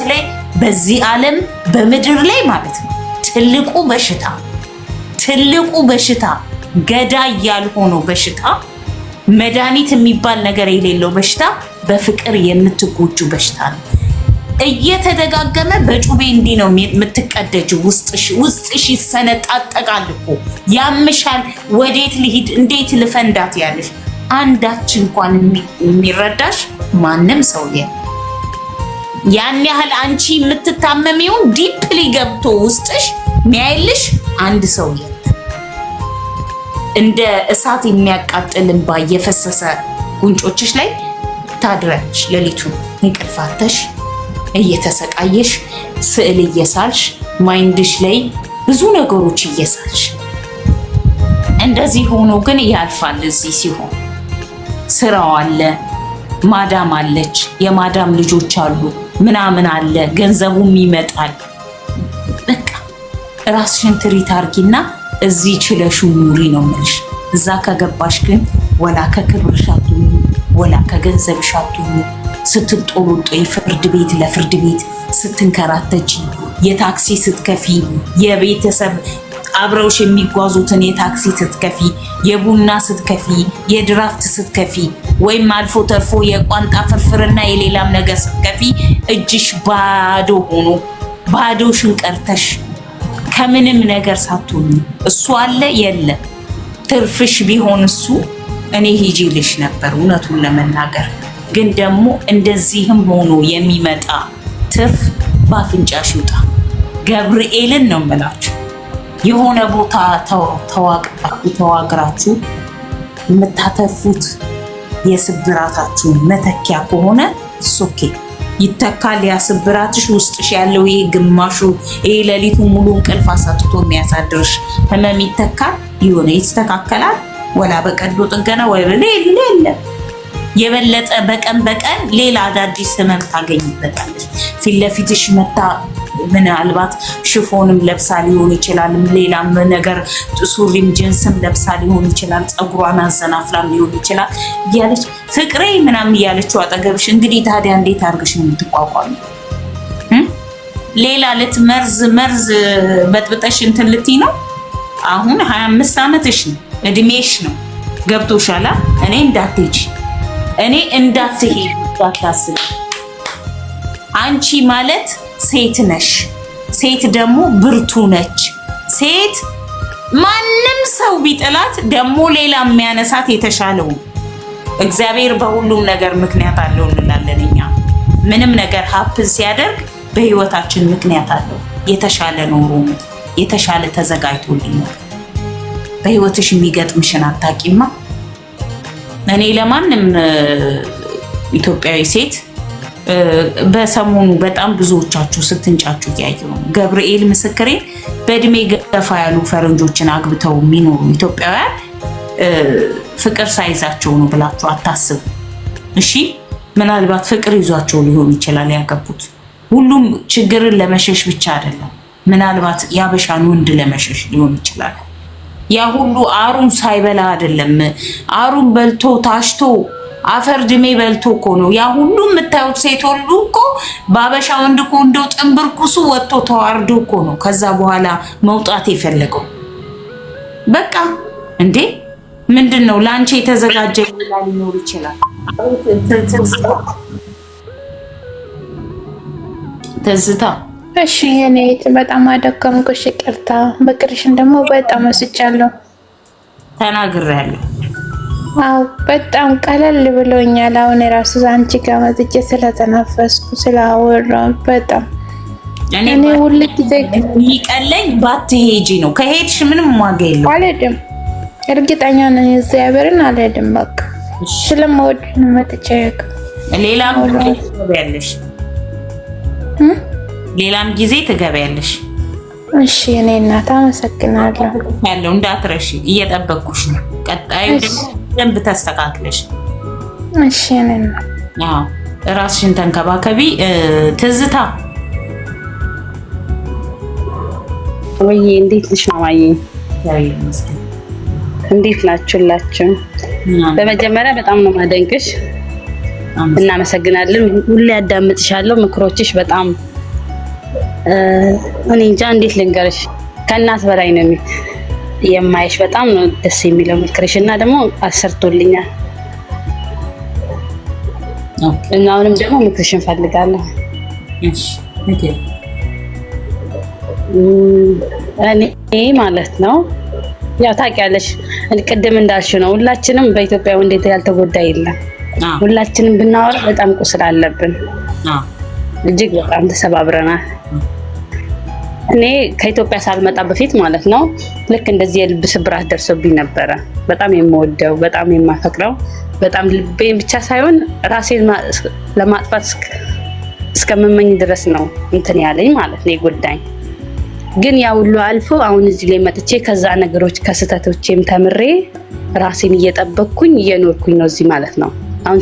ላይ በዚህ ዓለም በምድር ላይ ማለት ነው ትልቁ በሽታ ገዳይ ያልሆነው በሽታ መድኃኒት የሚባል ነገር የሌለው በሽታ በፍቅር የምትጎጁ በሽታ ነው። እየተደጋገመ በጩቤ እንዲህ ነው የምትቀደጂው። ውስጥሽ ይሰነጣጠቃል እኮ ያምሻል። ወዴት ልሂድ እንዴት ልፈንዳት ያለሽ አንዳች እንኳን የሚረዳሽ ማንም ሰው የለም። ያን ያህል አንቺ የምትታመሚውን ዲፕሊ ገብቶ ውስጥሽ ሚያይልሽ አንድ ሰው የለም። እንደ እሳት የሚያቃጥል እንባ እየፈሰሰ ጉንጮችሽ ላይ ታድሪያለሽ። ሌሊቱን እንቅልፋተሽ እየተሰቃየሽ ስዕል እየሳልሽ ማይንድሽ ላይ ብዙ ነገሮች እየሳልሽ እንደዚህ ሆኖ ግን ያልፋል። እዚህ ሲሆን ስራው አለ፣ ማዳም አለች፣ የማዳም ልጆች አሉ፣ ምናምን አለ፣ ገንዘቡም ይመጣል። በቃ ራስሽን ትሪት አርጊና እዚህ ችለሹ ኑሪ ነው የምልሽ። እዛ ከገባሽ ግን ወላ ከክብርሽ አትሁኚ፣ ወላ ከገንዘብሽ አትሁኚ። ስትጦሩጦይ ፍርድ ቤት ለፍርድ ቤት ስትንከራተች፣ የታክሲ ስትከፊ፣ የቤተሰብ አብረውሽ የሚጓዙትን የታክሲ ስትከፊ፣ የቡና ስትከፊ፣ የድራፍት ስትከፊ፣ ወይም አልፎ ተርፎ የቋንጣ ፍርፍርና የሌላም ነገር ስትከፊ እጅሽ ባዶ ሆኖ ባዶሽን ቀርተሽ ከምንም ነገር ሳትሆኚ እሱ አለ የለ ትርፍሽ ቢሆን እሱ እኔ ሂጂልሽ ነበር እውነቱን ለመናገር። ግን ደግሞ እንደዚህም ሆኖ የሚመጣ ትርፍ ባፍንጫሽ ይውጣ። ገብርኤልን ነው የምላችሁ። የሆነ ቦታ ተዋግራችሁ የምታተርፉት የስብራታችሁን መተኪያ ከሆነ ኦኬ ይተካል። ያስብራትሽ ውስጥሽ ያለው ይሄ ግማሹ ይሄ ሌሊቱ ሙሉ እንቅልፍ አሳጥቶ የሚያሳድርሽ ህመም ይተካል፣ ይሆነ ይስተካከላል። ወላ በቀዶ ጥገና ወይ ሌላ የበለጠ በቀን ሌላ አዳዲስ ህመም ታገኝበታለች። ፊት ለፊትሽ መታ ምናልባት ሽፎንም ለብሳ ሊሆን ይችላል፣ ሌላም ነገር ሱሪም ጅንስም ለብሳ ሊሆን ይችላል፣ ፀጉሯን አዘናፍላም ሊሆን ይችላል እያለች ፍቅሬ ምናምን እያለችው አጠገብሽ። እንግዲህ ታዲያ እንዴት አድርገሽ ነው የምትቋቋሚ? ሌላ መርዝ በጥብጠሽ እንትን ልትይ ነው። አሁን 25 ዓመትሽ ነው፣ እድሜሽ ነው። ገብቶሻላ? እኔ እንዳትሄጂ እንዳታስቢ። አንቺ ማለት ሴት ነሽ። ሴት ደግሞ ብርቱ ነች። ሴት ማንም ሰው ቢጥላት ደግሞ ሌላ የሚያነሳት የተሻለው። እግዚአብሔር በሁሉም ነገር ምክንያት አለው እንላለን እኛ። ምንም ነገር ሀፕን ሲያደርግ በህይወታችን ምክንያት አለው። የተሻለ ኖሮ የተሻለ ተዘጋጅቶልኛል። በህይወትሽ የሚገጥምሽን አታቂማ። እኔ ለማንም ኢትዮጵያዊ ሴት በሰሞኑ በጣም ብዙዎቻችሁ ስትንጫጩ እያየሁ ነው። ገብርኤል ምስክሬ፣ በእድሜ ገፋ ያሉ ፈረንጆችን አግብተው የሚኖሩ ኢትዮጵያውያን ፍቅር ሳይዛቸው ነው ብላችሁ አታስቡ። እሺ፣ ምናልባት ፍቅር ይዟቸው ሊሆን ይችላል ያገቡት። ሁሉም ችግርን ለመሸሽ ብቻ አይደለም። ምናልባት ያበሻን ወንድ ለመሸሽ ሊሆን ይችላል። ያ ሁሉ አሩን ሳይበላ አይደለም። አሩን በልቶ ታሽቶ አፈር ድሜ በልቶ እኮ ነው ያ ሁሉ የምታዩት ሴት ሁሉ እኮ ባበሻ ወንድ እኮ እንደው ጥንብርኩሱ ወጥቶ ተዋርዶ እኮ ነው ከዛ በኋላ መውጣት የፈለገው። በቃ እንዴ ምንድነው ላንቺ የተዘጋጀ ሊኖር ይችላል። ትዝታ እሺ፣ እኔ በጣም አደከምኩሽ፣ ይቅርታ። በቅርሽን ደግሞ በጣም ወስጫለሁ፣ ተናግሬያለሁ። አው በጣም ቀለል ብሎኛል። አሁን ራሱ አንቺ ጋር መጥቼ ስለተነፈስኩ ስላወራሁ በጣም እኔ ሁሉ ጊዜ የሚቀለኝ ባትሄጂ ነው። ከሄድሽ ምንም ዋጋ የለውም። አልሄድም፣ እርግጠኛ ነኝ እግዚአብሔርን አልሄድም። በቃ ስለምወድ መጥቼ ሌላም ትገቢያለሽ፣ ሌላም ጊዜ ትገቢያለሽ። እሺ እኔ እናት አመሰግናለሁ። ያለው እንዳትረሺ፣ እየጠበቅኩሽ ነው። ቀጣዩ ደንብ ተስተካክለሽ። እሺ እኔ እናት አዎ፣ ራስሽን ተንከባከቢ። ትዝታ ወይ እንዴት ነሽ ማማዬ? እንዴት ናችሁላችሁ? በመጀመሪያ በጣም ነው ማደንቅሽ። እናመሰግናለን። ሁሌ ያዳምጥሻለሁ። ምክሮችሽ በጣም እኔ እንጃ እንዴት ልንገርሽ፣ ከእናት በላይ ነው የማይሽ። በጣም ነው ደስ የሚለው ምክርሽ እና ደግሞ አሰርቶልኛል። እና አሁንም ደግሞ ምክርሽን ፈልጋለሁ። እኔ ማለት ነው ያው ታውቂያለሽ፣ ቅድም እንዳልሽው ነው ሁላችንም በኢትዮጵያ እንዴት ያልተጎዳ የለም። ሁላችንም ብናወራ በጣም ቁስል አለብን። እጅግ በጣም ተሰባብረናል። እኔ ከኢትዮጵያ ሳልመጣ በፊት ማለት ነው ልክ እንደዚህ የልብ ስብራት ደርሶብኝ ነበረ። በጣም የምወደው በጣም የማፈቅረው በጣም ልቤን ብቻ ሳይሆን ራሴን ለማጥፋት እስከምመኝ ድረስ ነው እንትን ያለኝ ማለት ነው የጎዳኝ። ግን ያ ሁሉ አልፎ አሁን እዚህ ላይ መጥቼ ከዛ ነገሮች ከስህተቶቼም ተምሬ ራሴን እየጠበቅኩኝ እየኖርኩኝ ነው እዚህ ማለት ነው። አሁን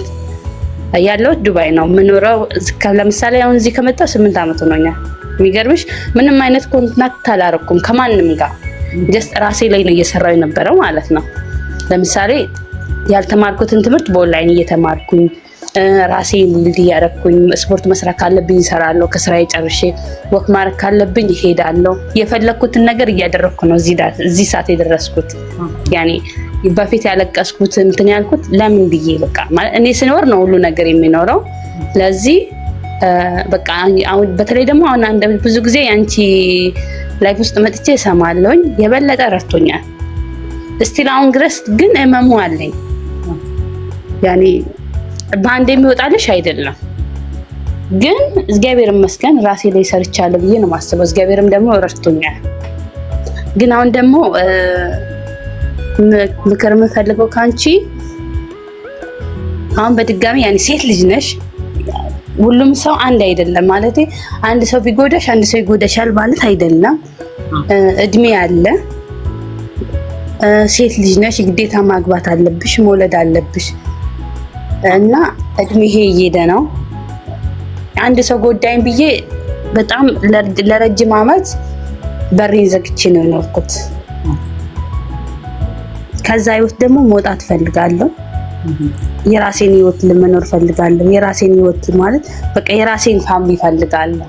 ያለሁት ዱባይ ነው የምኖረው። ለምሳሌ አሁን እዚህ ከመጣሁ 8 ዓመት ሆኖኛል። የሚገርምሽ ምንም አይነት ኮንታክት አላረኩም ከማንም ጋር። ጀስት ራሴ ላይ ነው እየሰራው የነበረው ማለት ነው። ለምሳሌ ያልተማርኩትን ትምህርት በኦንላይን እየተማርኩኝ ራሴን ልድ ያረኩኝ፣ ስፖርት መስራት ካለብኝ እሰራለሁ፣ ከስራዬ ጨርሼ ወክ ማድረግ ካለብኝ እሄዳለሁ። የፈለኩትን ነገር እያደረኩ ነው እዚህ ሰዓት የደረስኩት። ያኔ በፊት ያለቀስኩት እንትን ያልኩት ለምን ብዬ በቃ ማለት እኔ ስኖር ነው ሁሉ ነገር የሚኖረው። ለዚህ በቃ አሁን በተለይ ደግሞ አሁን አንድ ብዙ ጊዜ አንቺ ላይፍ ውስጥ መጥቼ እሰማለሁኝ የበለጠ ረድቶኛል። እስቲል አሁን ድረስ ግን እመሙ አለኝ። ያኔ በአንድ የሚወጣልሽ አይደለም፣ ግን እግዚአብሔር ይመስገን ራሴ ላይ ሰርቻለሁ ብዬ ነው የማስበው። እግዚአብሔርም ደግሞ ረድቶኛል። ግን አሁን ደግሞ ምክር የምፈልገው ካንቺ አሁን በድጋሚ ያኔ ሴት ልጅ ነሽ። ሁሉም ሰው አንድ አይደለም ማለት አንድ ሰው ቢጎዳሽ አንድ ሰው ይጎዳሻል ማለት አይደለም። እድሜ አለ። ሴት ልጅ ነሽ፣ ግዴታ ማግባት አለብሽ፣ መውለድ አለብሽ እና እድሜ ይሄ እየሄደ ነው። አንድ ሰው ጎዳኝ ብዬ በጣም ለረጅም ዓመት በሬን ዘግቼ ነው የኖርኩት። ከዛ ህይወት ደግሞ መውጣት ፈልጋለሁ። የራሴን ህይወት ለመኖር ፈልጋለሁ። የራሴን ህይወት ማለት በቃ የራሴን ፋሚሊ ፈልጋለሁ።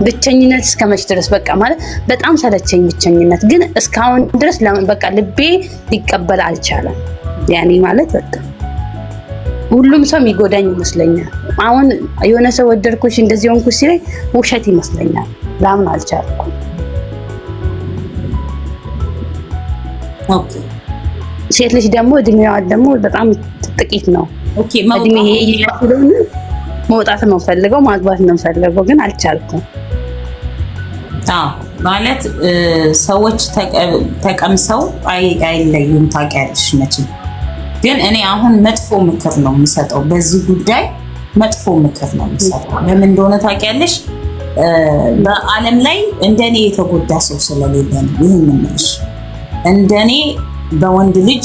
ብቸኝነት እስከመች ድረስ በቃ ማለት በጣም ሰለቸኝ ብቸኝነት። ግን እስካሁን ድረስ በቃ ልቤ ሊቀበል አልቻለም። ያኔ ማለት በቃ ሁሉም ሰው የሚጎዳኝ ይመስለኛል። አሁን የሆነ ሰው ወደድኩሽ እንደዚህ ሆንኩሽ ሲለኝ ውሸት ይመስለኛል። ላምን አልቻልኩም። ኦኬ ሴት ልጅ ደግሞ እድሜዋ ደግሞ በጣም ጥቂት ነው። ኦኬ እድሜ ይሄ መውጣት ነው ፈልገው ማግባት ነው ፈልገው ግን አልቻልኩም። ማለት ሰዎች ተቀምሰው አይለዩም ታውቂያለሽ መቼም። ግን እኔ አሁን መጥፎ ምክር ነው የምሰጠው በዚህ ጉዳይ፣ መጥፎ ምክር ነው የምሰጠው። ለምን እንደሆነ ታውቂያለሽ? በዓለም ላይ እንደኔ የተጎዳ ሰው ስለሌለ ነው ይሄን የምልሽ። እንደኔ በወንድ ልጅ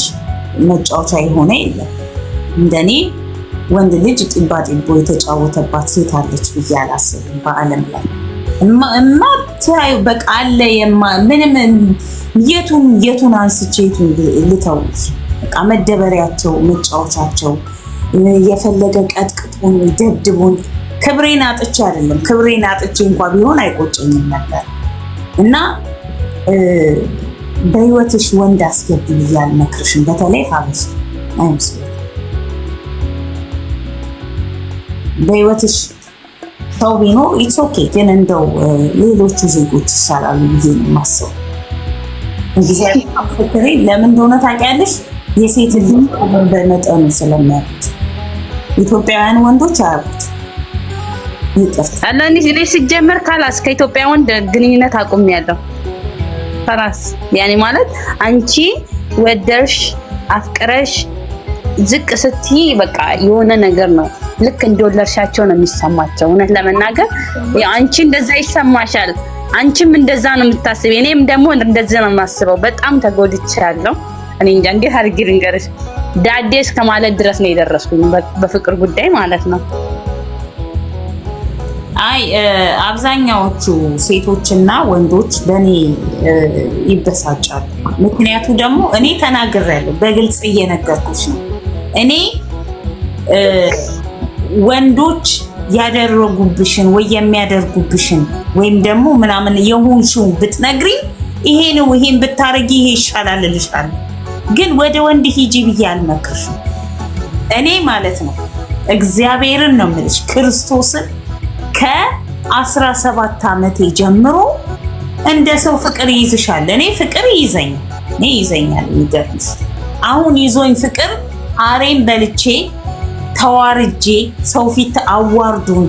መጫወቻ የሆነ የለም። እንደኔ ወንድ ልጅ ጢባ ጢቦ የተጫወተባት ሴት አለች ብዬ አላስብም በዓለም ላይ። እማታዩ በቃ አለ ምንም የቱን አንስቼ የቱን ልተው? በቃ መደበሪያቸው መጫወቻቸው፣ የፈለገ ቀጥቅጡን ደብድቡን። ክብሬን አጥቼ አይደለም፣ ክብሬን አጥቼ እንኳን ቢሆን አይቆጨኝም ነበር። እና በህይወትሽ ወንድ አስገቢ ብዬ አልመክርሽም። በተለይ ሀበሽ አይምስል በህይወትሽ ሰው ቢኖር ኢትስ ኦኬ። ግን እንደው ሌሎቹ ዜጎች ይሻላሉ ብዬ ነው የማስበው። እግዚአብሔር አፍቅሬ ለምን እንደሆነ ታውቂያለሽ? የሴት ልጅ በመጠኑ ስለሚያውቁት ኢትዮጵያውያን ወንዶች አያውቁት። ይቅርታ አላኒ እኔ ሲጀመር ካላስ ከኢትዮጵያ ወንድ ግንኙነት አቁሜያለሁ። ፈራስ ያኔ ማለት አንቺ ወደርሽ አፍቅረሽ ዝቅ ስትይ በቃ የሆነ ነገር ነው ልክ እንደወለድሻቸው ነው የሚሰማቸው። እውነት ለመናገር አንቺ እንደዛ ይሰማሻል፣ አንቺም እንደዛ ነው የምታስበው። እኔም ደግሞ እንደዛ ነው የማስበው። በጣም ተጎድቻለሁ። እኔ እንጃ እንዴት አድርጌ ልንገርሽ፣ ዳዴ እስከ ማለት ድረስ ነው የደረስኩኝ በፍቅር ጉዳይ ማለት ነው። አይ አብዛኛዎቹ ሴቶችና ወንዶች በእኔ ይበሳጫሉ። ምክንያቱ ደግሞ እኔ ተናግሬያለሁ፣ በግልጽ እየነገርኩሽ ነው። እኔ ወንዶች ያደረጉብሽን ወይ የሚያደርጉብሽን ወይም ደግሞ ምናምን የሆንሽው ብትነግሪ ይሄ ነው ይሄን ብታረጊ ይሄ ይሻላል እልሻለሁ። ግን ወደ ወንድ ሂጂ ብዬ አልመክርሽም። እኔ ማለት ነው እግዚአብሔርን ነው የምልሽ ክርስቶስን ከ17 ዓመቴ ጀምሮ እንደ ሰው ፍቅር ይይዝሻል። እኔ ፍቅር ይዘኛል የሚገርምሽ። አሁን ይዞኝ ፍቅር አሬን በልቼ ተዋርጄ ሰው ፊት አዋርዱን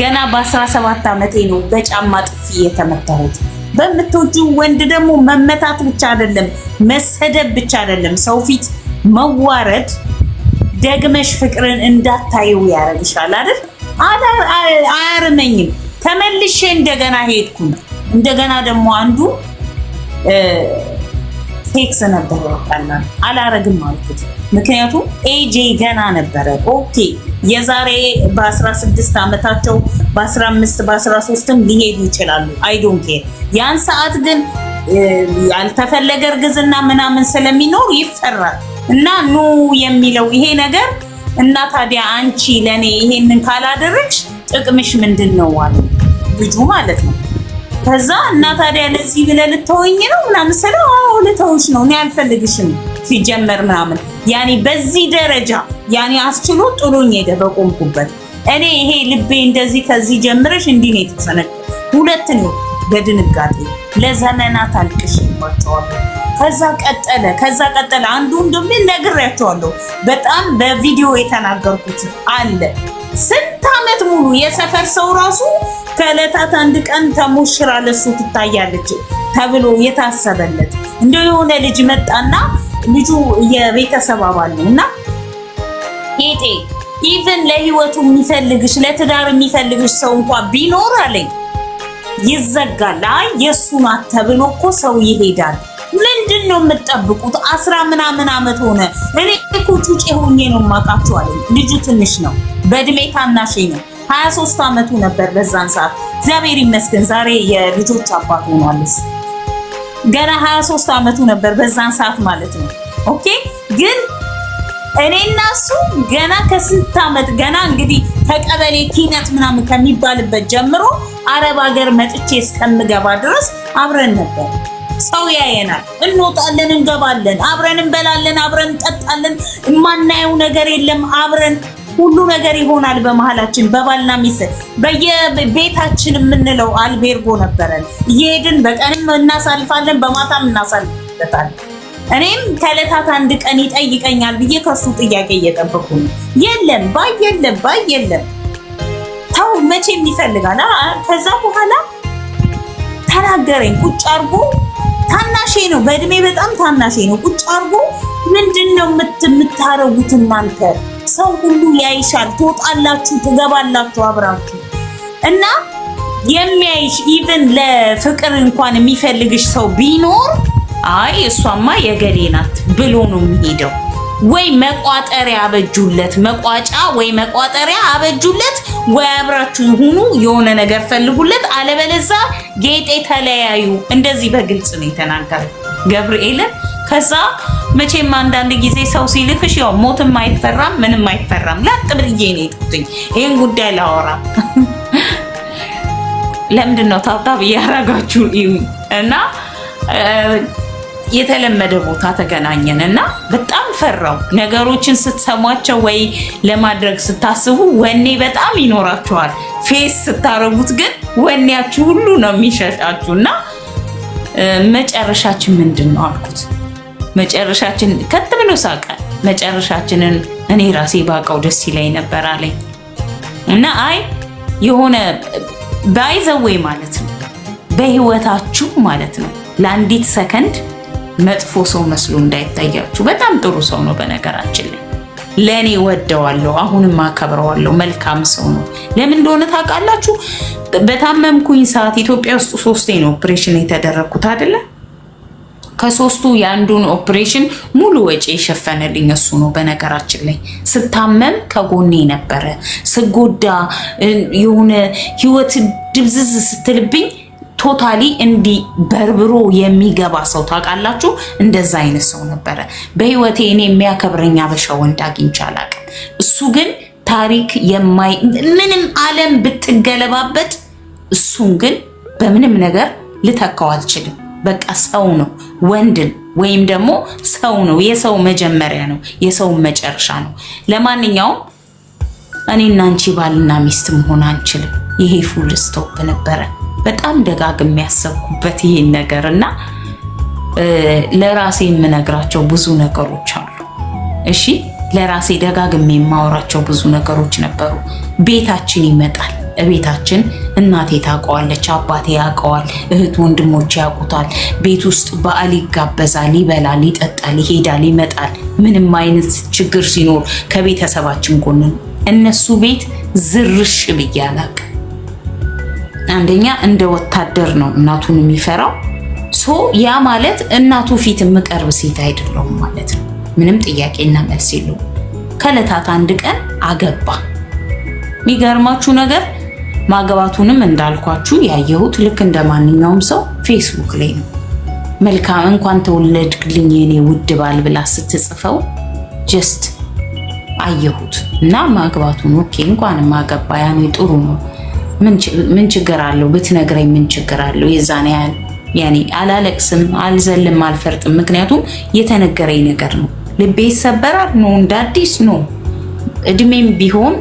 ገና በ17 ዓመቴ ነው በጫማ ጥፊ የተመታሁት። በምትወጂው ወንድ ደግሞ መመታት ብቻ አይደለም መሰደብ ብቻ አይደለም ሰው ፊት መዋረድ ደግመሽ ፍቅርን እንዳታየው ያረግሻል አይደል? አያርመኝም። ተመልሼ እንደገና ሄድኩኝ። እንደገና ደግሞ አንዱ ቴክስ ነበር ያውቃላል አላረግም አልኩት። ምክንያቱም ኤጄ ገና ነበረ። ኦኬ የዛሬ በ16 ዓመታቸው በ15 በ13ም ሊሄዱ ይችላሉ። አይ ዶንት ኬር። ያን ሰዓት ግን ያልተፈለገ እርግዝና ምናምን ስለሚኖር ይፈራል እና ኑ የሚለው ይሄ ነገር እና ታዲያ አንቺ ለኔ ይሄንን ካላደረግሽ ጥቅምሽ ምንድነው አለ ልጁ ማለት ነው። ከዛ እና ታዲያ ለዚህ ብለህ ልተወኝ ነው ምናምን ስለው አዎ ልተውሽ ነው እኔ አልፈልግሽም ሲጀመር ምናምን ያኔ በዚህ ደረጃ ያኔ አስችሎ ጥሎኝ ሄደ በቆምኩበት። እኔ ይሄ ልቤ እንደዚህ ከዚህ ጀምረሽ እንዲህ ነው የተሰነቀ ሁለት ነው በድንጋጤ ለዘመናት አልቅሽባቸዋለሁ። ከዛ ቀጠለ አንዱ እንደም ነግሬያቸዋለሁ። በጣም በቪዲዮ የተናገርኩት አለ። ስንት ዓመት ሙሉ የሰፈር ሰው ራሱ ከዕለታት አንድ ቀን ተሞሽራ ለሱ ትታያለች ተብሎ የታሰበለት እንደው የሆነ ልጅ መጣና ልጁ የቤተሰብ አባል ነውና ጌጤ ኢቭን ለህይወቱ የሚፈልግሽ ለትዳር የሚፈልግሽ ሰው እንኳን ቢኖር አለኝ ይዘጋል። አይ የሱ ናት ተብሎ እኮ ሰው ይሄዳል። ምንድነው የምትጠብቁት? 10 ምናምን ዓመት ሆነ። እኔ እኮ ጩጬ ሆኜ ነው የማውቃቸው አለኝ። ልጁ ትንሽ ነው በእድሜ ታናሽ ነው። 23 ዓመቱ ነበር በዛን ሰዓት። እግዚአብሔር ይመስገን ዛሬ የልጆች አባት ሆኗል። ገና 23 ዓመቱ ነበር በዛን ሰዓት ማለት ነው። ኦኬ ግን እኔና እሱ ገና ከስንት ዓመት ገና እንግዲህ ተቀበሌ ኪነት ምናምን ከሚባልበት ጀምሮ አረብ ሀገር መጥቼ እስከምገባ ድረስ አብረን ነበር። ሰው ያየናል፣ እንወጣለን፣ እንገባለን፣ አብረን እንበላለን፣ አብረን እንጠጣለን። የማናየው ነገር የለም። አብረን ሁሉ ነገር ይሆናል በመሃላችን። በባልና ሚስት በየቤታችን የምንለው አልቤርጎ ነበረን። እየሄድን በቀንም እናሳልፋለን፣ በማታም እናሳልፍበታለን። እኔም ከዕለታት አንድ ቀን ይጠይቀኛል ብዬ ከሱ ጥያቄ እየጠበኩ ነው። የለም ባይ የለም ተው መቼም ይፈልጋል። ከዛ በኋላ ተናገረኝ። ቁጭ አርጎ ታናሼ ነው በእድሜ በጣም ታናሼ ነው። ቁጭ አርጎ ምንድነው የምታረጉት እናንተ? ሰው ሁሉ ያይሻል፣ ትወጣላችሁ፣ ትገባላችሁ አብራችሁ እና የሚያይሽ ኢቭን ለፍቅር እንኳን የሚፈልግሽ ሰው ቢኖር አይ እሷማ የገሌ ናት ብሎ ነው የሚሄደው። ወይ መቋጠሪያ አበጁለት፣ መቋጫ ወይ መቋጠሪያ አበጁለት፣ ወይ አብራችሁ ሁኑ የሆነ ነገር ፈልጉለት፣ አለበለዛ ጌጤ ተለያዩ። እንደዚህ በግልጽ ነው የተናገረው ገብርኤልን። ከዛ መቼም አንዳንድ ጊዜ ሰው ሲልክሽ ያው ሞትም አይፈራም ምንም አይፈራም። ላጥ ብዬ ነው የሄድኩትኝ ይሄን ጉዳይ ላወራ። ለምንድን ነው ታብታብ እያደረጋችሁ እና የተለመደ ቦታ ተገናኘን እና በጣም ፈራው። ነገሮችን ስትሰሟቸው ወይ ለማድረግ ስታስቡ ወኔ በጣም ይኖራችኋል። ፌስ ስታረጉት ግን ወኔያችሁ ሁሉ ነው የሚሸሻችሁ። እና መጨረሻችን ምንድን ነው አልኩት። መጨረሻችን ከት ብሎ ሳቀ። መጨረሻችንን እኔ ራሴ ባቀው ደስ ይለኝ ነበር አለኝ። እና አይ የሆነ ባይዘዌ ማለት ነው በህይወታችሁ ማለት ነው ለአንዲት ሰከንድ መጥፎ ሰው መስሎ እንዳይታያችሁ። በጣም ጥሩ ሰው ነው በነገራችን ላይ ለኔ ወደዋለሁ፣ አሁንም አከብረዋለሁ። መልካም ሰው ነው። ለምን እንደሆነ ታውቃላችሁ? በታመምኩኝ ሰዓት ኢትዮጵያ ውስጥ 3 ነው ኦፕሬሽን የተደረኩት አይደለ? ከ3ቱ የአንዱን ኦፕሬሽን ሙሉ ወጪ የሸፈነልኝ እሱ ነው። በነገራችን ላይ ስታመም ከጎኔ ነበረ። ስጎዳ የሆነ ህይወት ድብዝዝ ስትልብኝ ቶታሊ እንዲ በርብሮ የሚገባ ሰው ታውቃላችሁ? እንደዛ አይነት ሰው ነበረ በህይወቴ። እኔ የሚያከብረኝ አበሻ ወንድ አግኝቼ አላውቅም። እሱ ግን ታሪክ ምንም ዓለም ብትገለባበት እሱን ግን በምንም ነገር ልተካው አልችልም። በቃ ሰው ነው፣ ወንድን ወይም ደግሞ ሰው ነው። የሰው መጀመሪያ ነው፣ የሰው መጨረሻ ነው። ለማንኛውም እኔና አንቺ ባልና ሚስት መሆን አንችልም። ይሄ ፉል ስቶፕ ነበረ። በጣም ደጋግሜ ያሰብኩበት ይሄን ነገርና ለራሴ የምነግራቸው ብዙ ነገሮች አሉ። እሺ ለራሴ ደጋግሜ የማወራቸው ብዙ ነገሮች ነበሩ። ቤታችን ይመጣል። ቤታችን እናቴ ታውቀዋለች፣ አባቴ ያውቀዋል፣ እህት ወንድሞች ያውቁታል። ቤት ውስጥ በዓል ይጋበዛል፣ ይበላል፣ ይጠጣል፣ ይሄዳል፣ ይመጣል። ምንም አይነት ችግር ሲኖር ከቤተሰባችን ጎን ነው። እነሱ ቤት ዝርሽ ብዬ አላውቅም። አንደኛ እንደ ወታደር ነው እናቱን የሚፈራው። ያ ማለት እናቱ ፊት የምቀርብ ሴት አይደለሁም ማለት ነው። ምንም ጥያቄና መልስ የለውም። ከዕለታት አንድ ቀን አገባ። የሚገርማችሁ ነገር ማገባቱንም እንዳልኳችሁ ያየሁት ልክ እንደ ማንኛውም ሰው ፌስቡክ ላይ ነው። መልካም እንኳን ተወለድክልኝ የኔ ውድ ባል ብላ ስትጽፈው ጀስት አየሁት እና ማግባቱን ኦኬ እንኳን ማገባ ያኔ ጥሩ ነው። ምን ችግር አለው ብትነግረኝ፣ ምን ችግር አለው? የዛኔ ያኔ አላለቅስም፣ አልዘልም፣ አልፈርጥም። ምክንያቱም የተነገረኝ ነገር ነው። ልቤ ይሰበራል ነው እንደ አዲስ ነው። እድሜም ቢሆን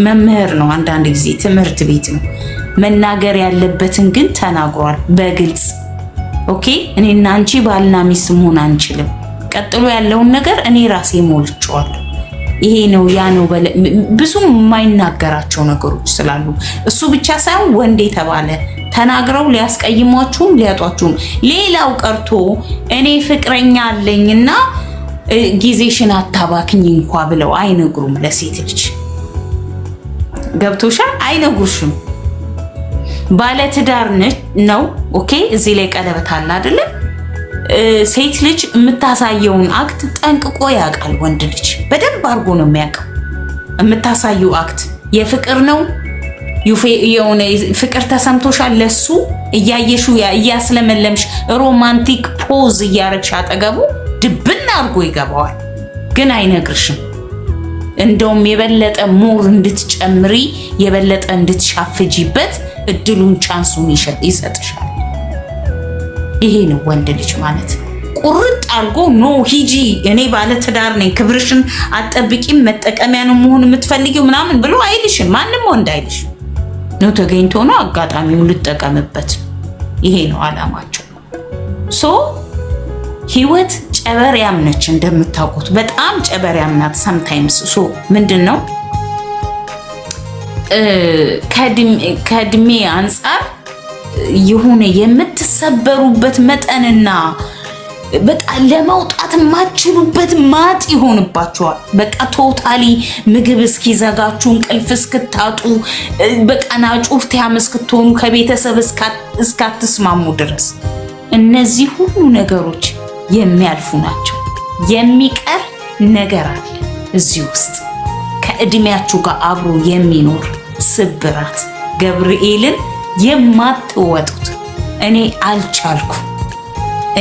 መምህር ነው። አንዳንድ ጊዜ ትምህርት ቤት ነው። መናገር ያለበትን ግን ተናግሯል በግልጽ። ኦኬ እኔና አንቺ ባልና ሚስት መሆን አንችልም። ቀጥሎ ያለውን ነገር እኔ ራሴ ሞልቼዋለሁ። ይሄ ነው ያ ነው ብዙ የማይናገራቸው ነገሮች ስላሉ እሱ ብቻ ሳይሆን ወንድ የተባለ ተናግረው ሊያስቀይሟችሁም ሊያጧችሁም። ሌላው ቀርቶ እኔ ፍቅረኛ አለኝና ጊዜሽን አታባክኝ እንኳ ብለው አይነግሩም ለሴት ልጅ። ገብቶሻል? አይነግሩሽም። ባለትዳር ነው። ኦኬ እዚህ ላይ ቀለበት አለ አይደለ? ሴት ልጅ የምታሳየውን አክት ጠንቅቆ ያውቃል። ወንድ ልጅ በደንብ አድርጎ ነው የሚያውቀው። የምታሳየው አክት የፍቅር ነው የሆነ ፍቅር ተሰምቶሻል፣ ለሱ እያየሹ እያስለመለምሽ ሮማንቲክ ፖዝ እያረግሽ አጠገቡ ድብና አድርጎ ይገባዋል። ግን አይነግርሽም። እንደውም የበለጠ ሞር እንድትጨምሪ የበለጠ እንድትሻፍጂበት እድሉን ቻንሱን ይሰጥሻል። ይሄ ነው ወንድ ልጅ ማለት። ቁርጥ አድርጎ ኖ ሂጂ እኔ ባለ ትዳር ነኝ ክብርሽን አጠብቂም መጠቀሚያ ነው መሆን የምትፈልጊው ምናምን ብሎ አይልሽም። ማንም ወንድ አይልሽም። ነው ተገኝቶ ነው አጋጣሚውን ልጠቀምበት። ይሄ ነው አላማቸው። ህይወት ጨበሪያም ነች እንደምታውቁት፣ በጣም ጨበሪያም ናት። ሰምታይምስ ምንድነው ከእድሜ አንፃር የሆነ የምትሰበሩበት መጠንና በቃ ለመውጣት ማችሉበት ማጥ ይሆንባችኋል። በቃ ቶታሊ ምግብ እስኪዘጋችሁ እንቅልፍ እስክታጡ በቃ ናጩፍቲያም እስክትሆኑ ከቤተሰብ እስካትስማሙ ድረስ እነዚህ ሁሉ ነገሮች የሚያልፉ ናቸው። የሚቀር ነገር አለ እዚህ ውስጥ ከእድሜያችሁ ጋር አብሮ የሚኖር ስብራት። ገብርኤልን የማትወጡት እኔ አልቻልኩ።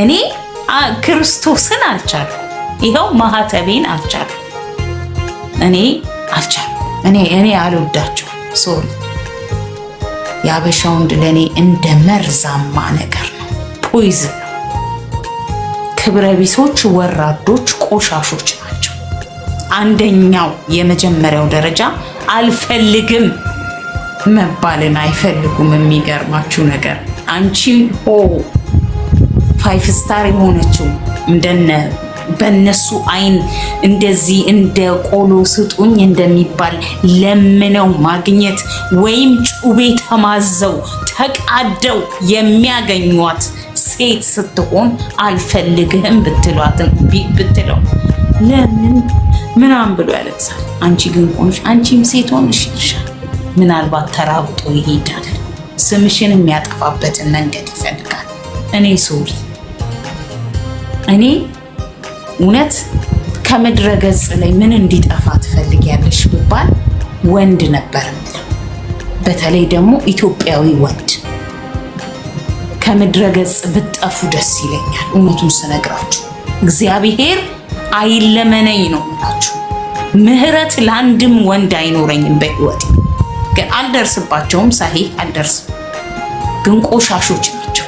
እኔ ክርስቶስን አልቻልኩ። ይኸው ማህተቤን አልቻልኩ። እኔ አልቻልኩ። እኔ አልወዳቸው። ሶሪ የአበሻ ወንድ ለእኔ እንደ መርዛማ ነገር ነው፣ ፖይዝን ነው። ክብረ ቢሶች፣ ወራዶች፣ ቆሻሾች ናቸው። አንደኛው የመጀመሪያው ደረጃ አልፈልግም መባልን አይፈልጉም። የሚገርማችሁ ነገር አንቺ ፋይቭ ስታር የሆነችው በነሱ አይን እንደዚህ እንደ ቆሎ ስጡኝ እንደሚባል ለምነው ማግኘት ወይም ጩቤ ተማዘው ተቃደው የሚያገኟት ሴት ስትሆን አልፈልግህም ብትለው ለምን ምናምን ብሎ ያለቅሳል። አንቺ ግን ቆንጆ፣ አንቺም ሴት ሆነሽ ይሻል። ምናልባት ተራብጦ ይሄዳል። ስምሽን የሚያጠፋበትን መንገድ ይፈልጋል። እኔ ሶሪ እኔ እውነት ከምድረ ገጽ ላይ ምን እንዲጠፋ ትፈልጊያለሽ ብባል ወንድ ነበር የምለው። በተለይ ደግሞ ኢትዮጵያዊ ወንድ ከምድረ ገጽ ብትጠፉ ደስ ይለኛል። እውነቱን ስነግራችሁ እግዚአብሔር አይለመነኝ ነው የምላችሁ። ምህረት ለአንድም ወንድ አይኖረኝም በህይወት ግን አልደርስባቸውም። ሳሂህ አልደርስም። ግን ቆሻሾች ናቸው።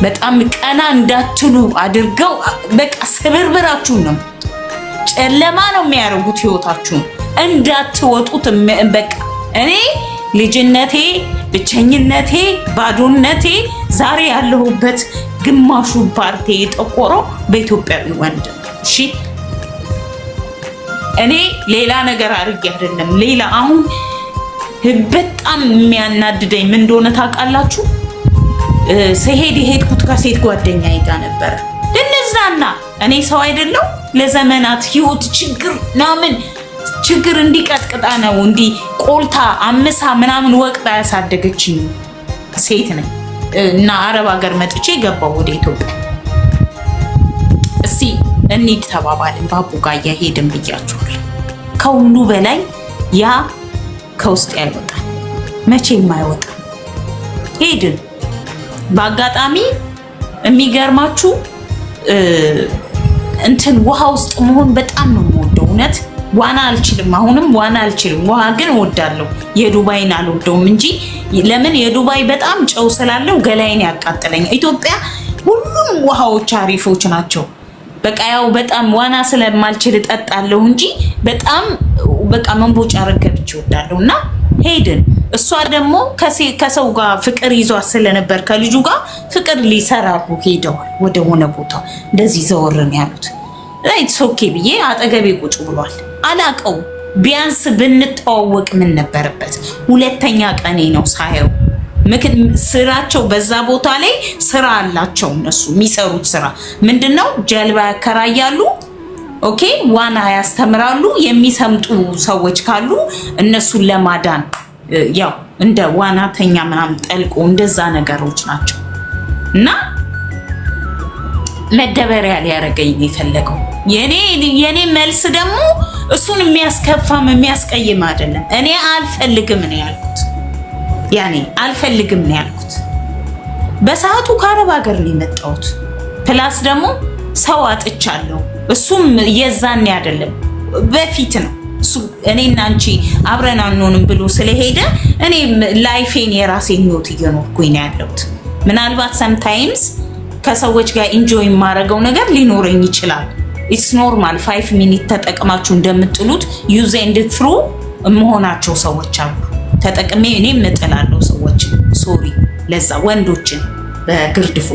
በጣም ቀና እንዳትሉ አድርገው በቃ ስብርብራችሁን ነው ጨለማ ነው የሚያደርጉት ህይወታችሁን እንዳትወጡት። በቃ እኔ ልጅነቴ፣ ብቸኝነቴ፣ ባዶነቴ ዛሬ ያለሁበት ግማሹ ፓርቲ የጠቆረው በኢትዮጵያዊ ወንድ። እሺ እኔ ሌላ ነገር አድርጌ አይደለም። ሌላ አሁን በጣም የሚያናድደኝ ምን እንደሆነ ታውቃላችሁ? ስሄድ የሄድኩት ከሴት ጓደኛዬ ጋር ነበረ ልንዝናና። እኔ ሰው አይደለው ለዘመናት ህይወት ችግር እንዲቀጥቅጣ ነው እንዲ ቆልታ አምሳ ምናምን ወቅታ ያሳደገችኝ ሴት ነኝ እና አረብ ሀገር መጥቼ ገባው ወደ ኢትዮጵያ። እስቲ እንሂድ ተባባልን። ባቡ ጋር እየሄድን ብያችኋል። ከሁሉ በላይ ያ ከውስጥ አይወጣም፣ መቼም አይወጣም። ሄድን። በአጋጣሚ የሚገርማችሁ እንትን ውሃ ውስጥ መሆን በጣም ነው የምወደው። እውነት ዋና አልችልም፣ አሁንም ዋና አልችልም። ውሃ ግን እወዳለሁ። የዱባይን አልወደውም እንጂ ለምን የዱባይ በጣም ጨው ስላለው ገላይን ያቃጥለኛል። ኢትዮጵያ ሁሉም ውሃዎች አሪፎች ናቸው። በቃ ያው በጣም ዋና ስለማልችል እጠጣለሁ እንጂ በጣም በቃ መንቦጫ ረገብች እወዳለሁ። እና ሄድን። እሷ ደግሞ ከሰው ጋር ፍቅር ይዟት ስለነበር ከልጁ ጋር ፍቅር ሊሰራሩ ሄደዋል ወደ ሆነ ቦታ። እንደዚህ ዘወርን ያሉት ራይት ኦኬ ብዬ አጠገቤ ቁጭ ብሏል። አላቀው ቢያንስ ብንተዋወቅ ምን ነበረበት? ሁለተኛ ቀኔ ነው ሳየው። ስራቸው በዛ ቦታ ላይ ስራ አላቸው። እነሱ የሚሰሩት ስራ ምንድነው? ጀልባ ያከራያሉ። ኦኬ ዋና ያስተምራሉ። የሚሰምጡ ሰዎች ካሉ እነሱን ለማዳን ያው እንደ ዋናተኛ ምናምን ጠልቆ እንደዛ ነገሮች ናቸው። እና መደበሪያ ሊያደርገኝ የፈለገው የኔ መልስ ደግሞ እሱን የሚያስከፋም የሚያስቀይም አይደለም። እኔ አልፈልግም ነው ያልኩት። ያኔ አልፈልግም ነው ያልኩት። በሰዓቱ ከአረብ ሀገር ነው የመጣሁት። ፕላስ ደግሞ ሰው አጥቻለሁ። እሱም የዛኔ አይደለም በፊት ነው። እሱ እኔና አንቺ አብረን አንሆንም ብሎ ስለሄደ እኔ ላይፌን የራሴን ህይወት እየኖርኩኝ ነው ያለሁት። ምናልባት ሰምታይምስ ከሰዎች ጋር ኢንጆይ የማደርገው ነገር ሊኖረኝ ይችላል። ኢትስ ኖርማል። 5 ሚኒት ተጠቅማችሁ እንደምጥሉት ዩዝ ኤንድ ትሩ መሆናቸው ሰዎች አሉ። ተጠቅሜ እኔም እጥላለሁ ሰዎች። ሶሪ ለዛ ወንዶችን በግርድፉ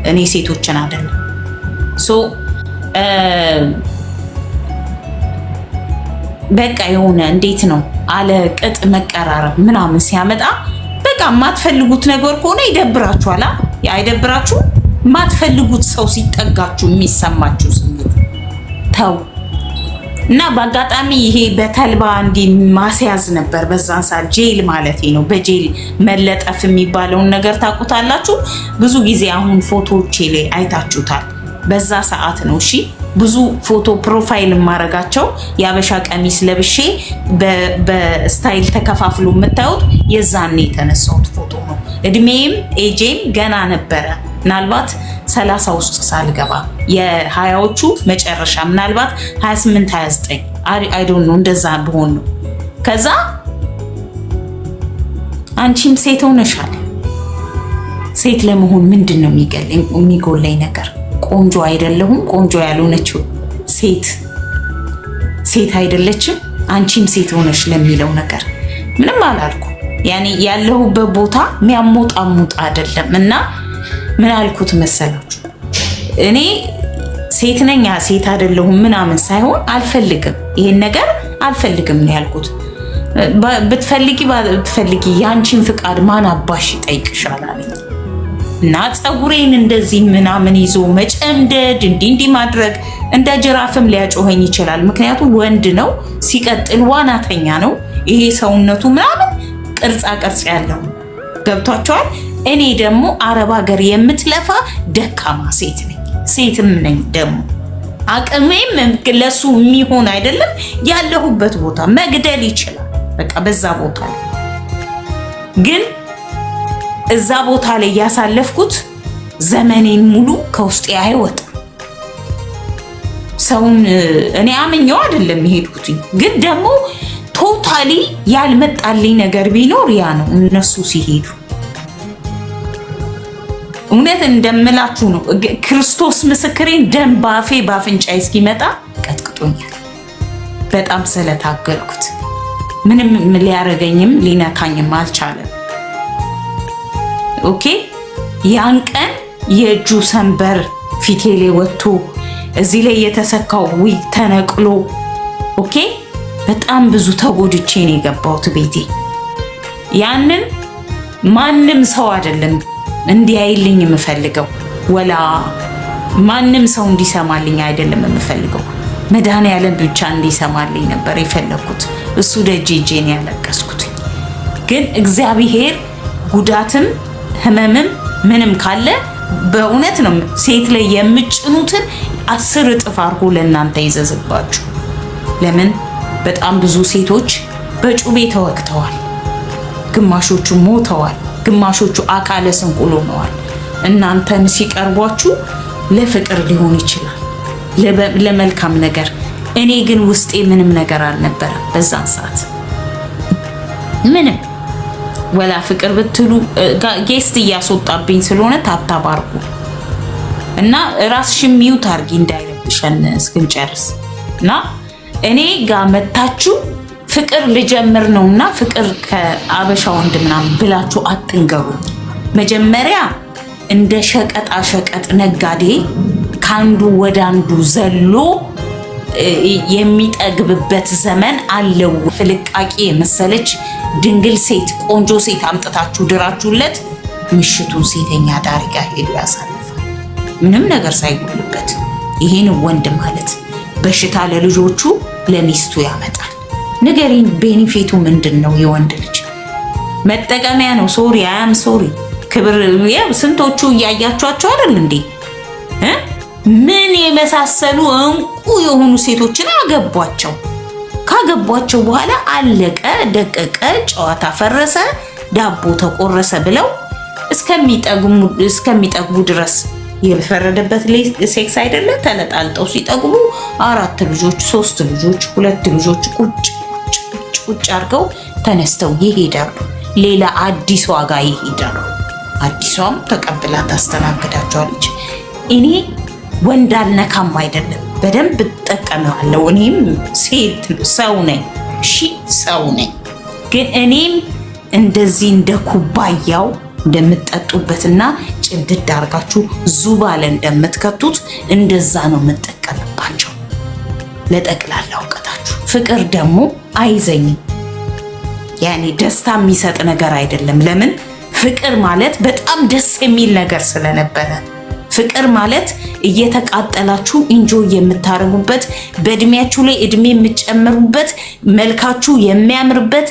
እኔ ሴቶችን አይደለም። ሶ በቃ የሆነ እንዴት ነው አለ ቅጥ መቀራረብ ምናምን ሲያመጣ በቃ የማትፈልጉት ነገር ከሆነ ይደብራችኋል። አይደብራችሁ? የማትፈልጉት ሰው ሲጠጋችሁ የሚሰማችሁ ስሜት ተው። እና በአጋጣሚ ይሄ በተልባ እንዲ ማስያዝ ነበር በዛን ሰዓት። ጄል ማለት ነው። በጄል መለጠፍ የሚባለውን ነገር ታውቁታላችሁ። ብዙ ጊዜ አሁን ፎቶዎቼ ላይ አይታችሁታል። በዛ ሰዓት ነው። እሺ ብዙ ፎቶ ፕሮፋይል ማረጋቸው የአበሻ ቀሚስ ለብሼ በስታይል ተከፋፍሎ የምታዩት የዛኔ የተነሳሁት ፎቶ ነው። እድሜም ኤጄም ገና ነበረ። ምናልባት 30 ውስጥ ሳልገባ የ20ዎቹ መጨረሻ ምናልባት 28 29 አይ ዶንት ኖ እንደዛ ብሆን ነው። ከዛ አንቺም ሴት ሆነሻል። ሴት ለመሆን ምንድነው የሚጎለኝ ነገር? ቆንጆ አይደለሁም? ቆንጆ ያልሆነችው ሴት አይደለችም? አንቺም ሴት ሆነሽ ለሚለው ነገር ምንም አላልኩ። ያኔ ያለሁበት ቦታ የሚያሞጣሙጥ አይደለም። እና ምን አልኩት መሰላችሁ? እኔ ሴት ነኝ ሴት አይደለሁም ምናምን ሳይሆን አልፈልግም፣ ይሄን ነገር አልፈልግም ነው ያልኩት። ብትፈልጊ ያንቺን ፍቃድ ማን አባሽ ይጠይቅሻል አለኝ። እና ፀጉሬን እንደዚህ ምናምን ይዞ መጨምደድ እንዲህ ማድረግ እንደ ጅራፍም ሊያጮኸኝ ይችላል። ምክንያቱም ወንድ ነው፣ ሲቀጥል ዋናተኛ ነው። ይሄ ሰውነቱ ምናምን ቅርጻ ቅርጽ ያለው ገብቷቸዋል። እኔ ደግሞ አረብ ሀገር የምትለፋ ደካማ ሴት ነኝ። ሴትም ነኝ ደግሞ አቅሜም ለሱ የሚሆን አይደለም። ያለሁበት ቦታ መግደል ይችላል። በቃ በዛ ቦታ ላይ ግን እዛ ቦታ ላይ ያሳለፍኩት ዘመኔን ሙሉ ከውስጤ አይወጣም። ሰውን እኔ አምኜው አይደለም የሄድኩት፣ ግን ደግሞ ቶታሊ ያልመጣልኝ ነገር ቢኖር ያ ነው። እነሱ ሲሄዱ እውነት እንደምላችሁ ነው። ክርስቶስ ምስክሬን ደም ባፌ ባፍንጫዬ እስኪመጣ ቀጥቅጦኛል። በጣም ስለታገልኩት ምንም ሊያረገኝም ሊነካኝም አልቻለም። ኦኬ ያን ቀን የእጁ ሰንበር ፊቴ ላይ ወጥቶ እዚህ ላይ የተሰካው ዊግ ተነቅሎ ኦኬ በጣም ብዙ ተጎድቼ ነው የገባሁት ቤቴ። ያንን ማንም ሰው አይደለም እንዲያይልኝ የምፈልገው፣ ወላ ማንም ሰው እንዲሰማልኝ አይደለም የምፈልገው፣ መድኃኔዓለም ብቻ እንዲሰማልኝ ነበር የፈለኩት። እሱ ደጅ ሄጄ ነው ያለቀስኩት። ግን እግዚአብሔር ጉዳትም ህመምም ምንም ካለ በእውነት ነው ሴት ላይ የምጭኑትን 10 እጥፍ አድርጎ ለእናንተ ይዘዝባችሁ። ለምን በጣም ብዙ ሴቶች በጩቤ ተወግተዋል፣ ግማሾቹ ሞተዋል፣ ግማሾቹ አካለ ስንኩል ሆነዋል። እናንተን ሲቀርቧችሁ ለፍቅር ሊሆን ይችላል፣ ለመልካም ነገር። እኔ ግን ውስጤ ምንም ነገር አልነበረም በዛን ሰዓት ምንም። ወላ ፍቅር ብትሉ ጌስት እያስወጣብኝ ስለሆነ ታብታባርኩ እና ራስሽን ሚውት አርጊ እንዳይረብሸን እስክንጨርስ። እና እኔ ጋር መታችሁ ፍቅር ልጀምር ነውና ፍቅር ከአበሻ ወንድ ምናምን ብላችሁ አትንገሩ። መጀመሪያ እንደ ሸቀጣ ሸቀጥ ነጋዴ ካንዱ ወደ አንዱ ዘሎ የሚጠግብበት ዘመን አለው። ፍልቃቂ የመሰለች ድንግል ሴት ቆንጆ ሴት አምጥታችሁ ድራችሁለት ምሽቱን ሴተኛ ዳሪ ጋር ሄዱ ያሳልፋል፣ ምንም ነገር ሳይጎልበት። ይሄን ወንድ ማለት በሽታ ለልጆቹ ለሚስቱ ያመጣል። ንገሪኝ፣ ቤኒፊቱ ምንድን ነው? የወንድ ልጅ መጠቀሚያ ነው። ሶሪ አያም ሶሪ። ክብር ያው ስንቶቹ እያያችኋቸው አይደል እንዴ? ምን የመሳሰሉ እንቁ የሆኑ ሴቶችን አገቧቸው። ካገቧቸው በኋላ አለቀ ደቀቀ፣ ጨዋታ ፈረሰ፣ ዳቦ ተቆረሰ ብለው እስከሚጠግቡ ድረስ የፈረደበት ሴክስ አይደለ? ተለጣልጠው ሲጠግቡ 4 ልጆች 3 ልጆች 2 ልጆች ቁጭ አድርገው ተነስተው ይሄዳሉ። ሌላ አዲስ ዋጋ ይሄዳሉ። አዲሷም ተቀብላ ታስተናግዳቸዋለች። እኔ ወንድ አልነካም አይደለም፣ በደንብ እጠቀማለሁ። እኔም ሴት ሰው ነኝ፣ እሺ ሰው ነኝ። ግን እኔም እንደዚህ እንደ ኩባያው እንደምትጠጡበትና ጭድድ አድርጋችሁ ዙባለ እንደምትከቱት እንደዛ ነው የምጠቀምባቸው። ለጠቅላላ እውቀታችሁ። ፍቅር ደግሞ አይዘኝም። ያኔ ደስታ የሚሰጥ ነገር አይደለም። ለምን? ፍቅር ማለት በጣም ደስ የሚል ነገር ስለነበረ። ፍቅር ማለት እየተቃጠላችሁ ኢንጆይ የምታረጉበት፣ በእድሜያችሁ ላይ እድሜ የምትጨምሩበት፣ መልካችሁ የሚያምርበት፣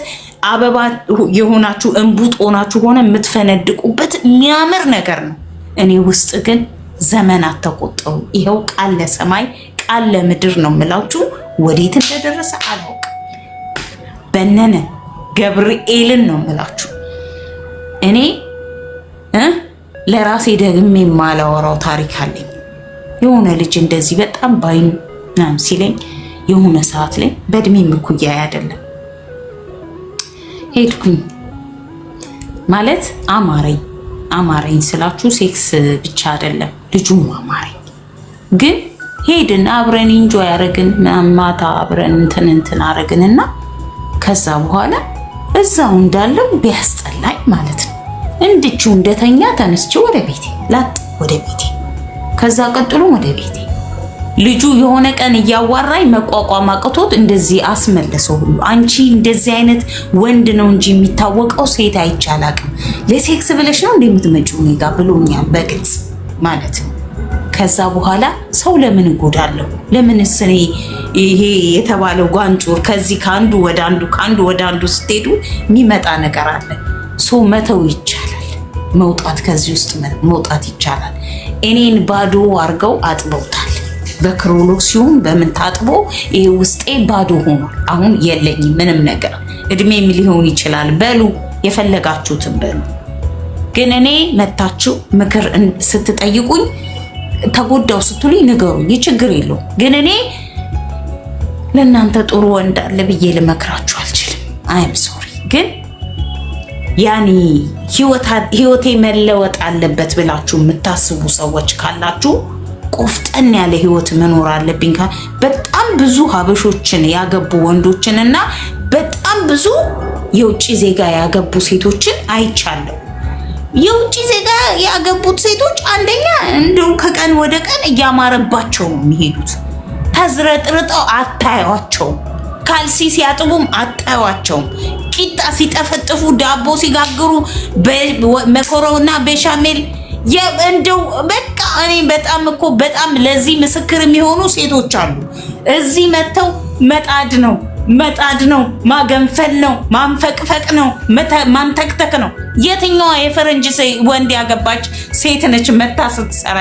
አበባ የሆናችሁ እንቡጥ ሆናችሁ ሆነ የምትፈነድቁበት የሚያምር ነገር ነው። እኔ ውስጥ ግን ዘመናት ተቆጠሩ። ይኸው ቃል ለሰማይ ቃል ለምድር ነው የምላችሁ። ወዴት እንደደረሰ አላውቅም። በነነ ገብርኤልን ነው የምላችሁ። እኔ ለራሴ ደግሜ የማላወራው ታሪክ አለኝ። የሆነ ልጅ እንደዚህ በጣም ባይኑ ምናምን ሲለኝ የሆነ ሰዓት ላይ በእድሜ ምኩያ አይደለም ሄድኩኝ። ማለት አማረኝ ስላችሁ ሴክስ ብቻ አይደለም፣ ልጁም አማረኝ። ግን ሄድን አብረን ኢንጆይ ያረግን ማታ አብረን እንትን አረግንና ከዛ በኋላ እዛው እንዳለው ቢያስጠላኝ ማለት ነው። እንድቹ እንደተኛ ተነስቼ ወደ ቤቴ ላጥ ወደ ቤቴ፣ ከዛ ቀጥሎ ወደ ቤቴ። ልጁ የሆነ ቀን እያዋራኝ መቋቋም አቅቶት እንደዚህ አስመለሰው ሁሉ። አንቺ እንደዚህ አይነት ወንድ ነው እንጂ የሚታወቀው ሴት አይቻላቅም፣ ለሴክስ ብለሽ ነው እንደምትመጪው እኔ ጋር ብሎኛል በግልጽ ማለት ነው። ከዛ በኋላ ሰው ለምን እጎዳለሁ? ለምን እኔ ይሄ የተባለው ጓንጮር ከዚህ ከአንዱ ወደ አንዱ ስትሄዱ የሚመጣ ነገር አለ። ሰው መተው ይቻላል፣ መውጣት ከዚህ ውስጥ መውጣት ይቻላል። እኔን ባዶ አርገው አጥበውታል። በክሮሎክሲዮን በምን ታጥቦ ይሄ ውስጤ ባዶ ሆኗል። አሁን የለኝም ምንም ነገር። እድሜም ሊሆን ይችላል፣ በሉ የፈለጋችሁትን በሉ። ግን እኔ መታችሁ ምክር ስትጠይቁኝ ተጎዳው ስትሉኝ ንገሩኝ፣ ችግር የለውም። ግን እኔ ለእናንተ ጥሩ ወንድ አለ ብዬ ልመክራችሁ አልችልም። አይም ሶሪ። ግን ያኔ ህይወቴ መለወጥ አለበት ብላችሁ የምታስቡ ሰዎች ካላችሁ ቆፍጠን ያለ ህይወት መኖር አለብኝ። በጣም ብዙ ሀበሾችን ያገቡ ወንዶችንና በጣም ብዙ የውጭ ዜጋ ያገቡ ሴቶችን አይቻለሁ። የውጭ ዜጋ ያገቡት ሴቶች አንደኛ እንደው ከቀን ወደ ቀን እያማረባቸው ነው የሚሄዱት። ተዝረጥርጠው አታዩዋቸውም። ካልሲ ሲያጥቡም አታዩዋቸውም። ቂጣ ሲጠፈጥፉ፣ ዳቦ ሲጋግሩ፣ መኮረና ቤሻሜል እንደው በቃ እኔ በጣም ለዚህ ምስክር የሚሆኑ ሴቶች አሉ። እዚህ መተው መጣድ ነው፣ ማገንፈል ነው፣ ማንፈቅፈቅ ነው፣ ማንተክተክ ነው። የትኛዋ የፈረንጅ ወንድ ያገባች ሴት ነች መታ ስትሰራ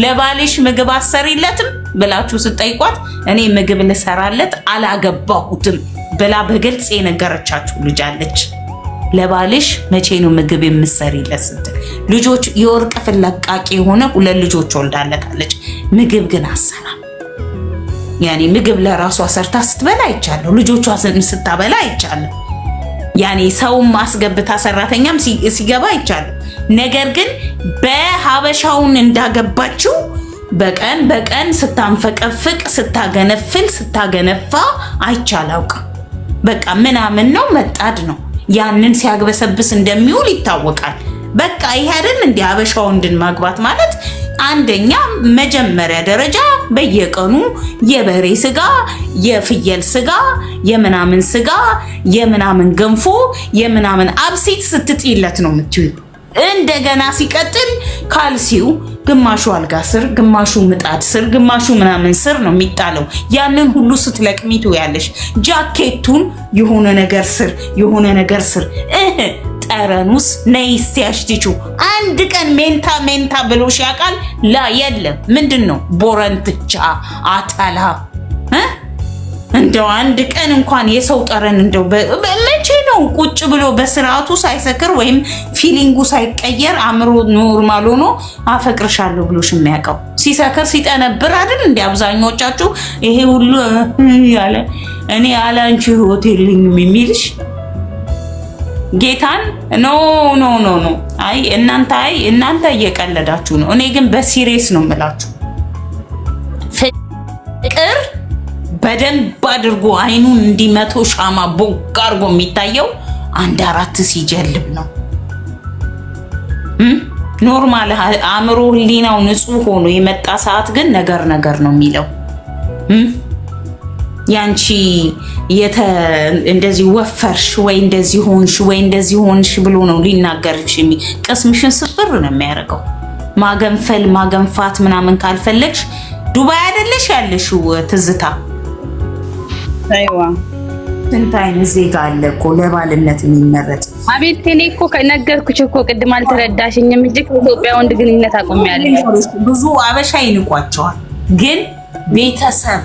ለባልሽ ምግብ አሰሪለትም ብላችሁ ስትጠይቋት እኔ ምግብ ልሰራለት አላገባሁትም ብላ በግልጽ የነገረቻችሁ ልጅ አለች። ለባልሽ መቼ ነው ምግብ የምትሰሪለት ስትል ልጆች የወርቅ ፍለቃቂ የሆነ 2 ልጆች ወልዳለታለች። ምግብ ግን አሰራ ያኔ ምግብ ለራሷ ሰርታ ስትበላ አይቻለሁ። ልጆቿ ስታበላ አይቻለሁ። ያኔ ሰውም ማስገብታ ሰራተኛም ሲገባ አይቻለሁ። ነገር ግን በሀበሻውን እንዳገባችው በቀን ስታንፈቀፍቅ፣ ስታገነፍል፣ ስታገነፋ አይቻላውቅም። በቃ ምናምን ነው መጣድ ነው። ያንን ሲያግበሰብስ እንደሚውል ይታወቃል። በቃ ይሄ አይደል እንደ ሀበሻ ወንድን ማግባት ማለት አንደኛ መጀመሪያ ደረጃ በየቀኑ የበሬ ስጋ፣ የፍየል ስጋ፣ የምናምን ስጋ፣ የምናምን ገንፎ፣ የምናምን አብሲት ስትጥይለት ነው የምትዩ። እንደገና ሲቀጥል ካልሲው ግማሹ አልጋ ስር፣ ግማሹ ምጣድ ስር፣ ግማሹ ምናምን ስር ነው የሚጣለው። ያንን ሁሉ ስትለቅሚቱ ያለሽ ጃኬቱን የሆነ ነገር ስር ጠረኑስ ነይስ ያሽቲቹ አንድ ቀን ሜንታ ብሎሽ ያውቃል? ላ የለም። ምንድነው ቦረንትቻ አታላ እንደው አንድ ቀን እንኳን የሰው ጠረን እንደው መቼ ነው ቁጭ ብሎ በስርዓቱ ሳይሰክር ወይም ፊሊንጉ ሳይቀየር አእምሮ ኖርማል ሆኖ አፈቅርሻለሁ ብሎሽ የሚያውቀው? ሲሰክር ሲጠነብር አይደል እንደ አብዛኞቻችሁ ይሄ ሁሉ ያለ እኔ አላንቺ ህይወት የለኝም የሚልሽ ጌታን ኖ አይ እናንተ እየቀለዳችሁ ነው። እኔ ግን በሲሪየስ ነው የምላችሁ። ፍቅር በደንብ አድርጎ አይኑን እንዲመቶ ሻማ ቦግ አድርጎ የሚታየው 1-4 ሲጀልብ ነው። ኖርማል አእምሮ ህሊናው ንጹህ ሆኖ የመጣ ሰዓት ግን ነገር ነው የሚለው። ያንቺ እንደዚህ ወፈርሽ ወይ እንደዚህ ሆንሽ ብሎ ነው ሊናገርሽ። ቅስምሽን ስፍር ነው የሚያደርገው። ማገንፋት ምናምን ካልፈለግሽ ዱባይ አይደለሽ ያለሽው ትዝታ። አይዋ ስንት አይነት ዜጋ አለ እኮ ለባልነት የሚመረጥ። አቤት እኔ እኮ ነገርኩሽ እኮ ቅድም አልተረዳሽኝም እንጂ ከኢትዮጵያ ወንድ ግንኙነት አቆሚያለሁ። ብዙ አበሻ ይንቋቸዋል፣ ግን ቤተሰብ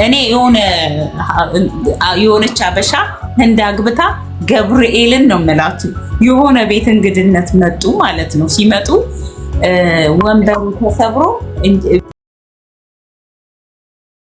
እኔ የሆነች አበሻ እንዳግብታ ገብርኤልን ነው የምላቱ የሆነ ቤት እንግድነት መጡ ማለት ነው። ሲመጡ ወንበሩ ተሰብሮ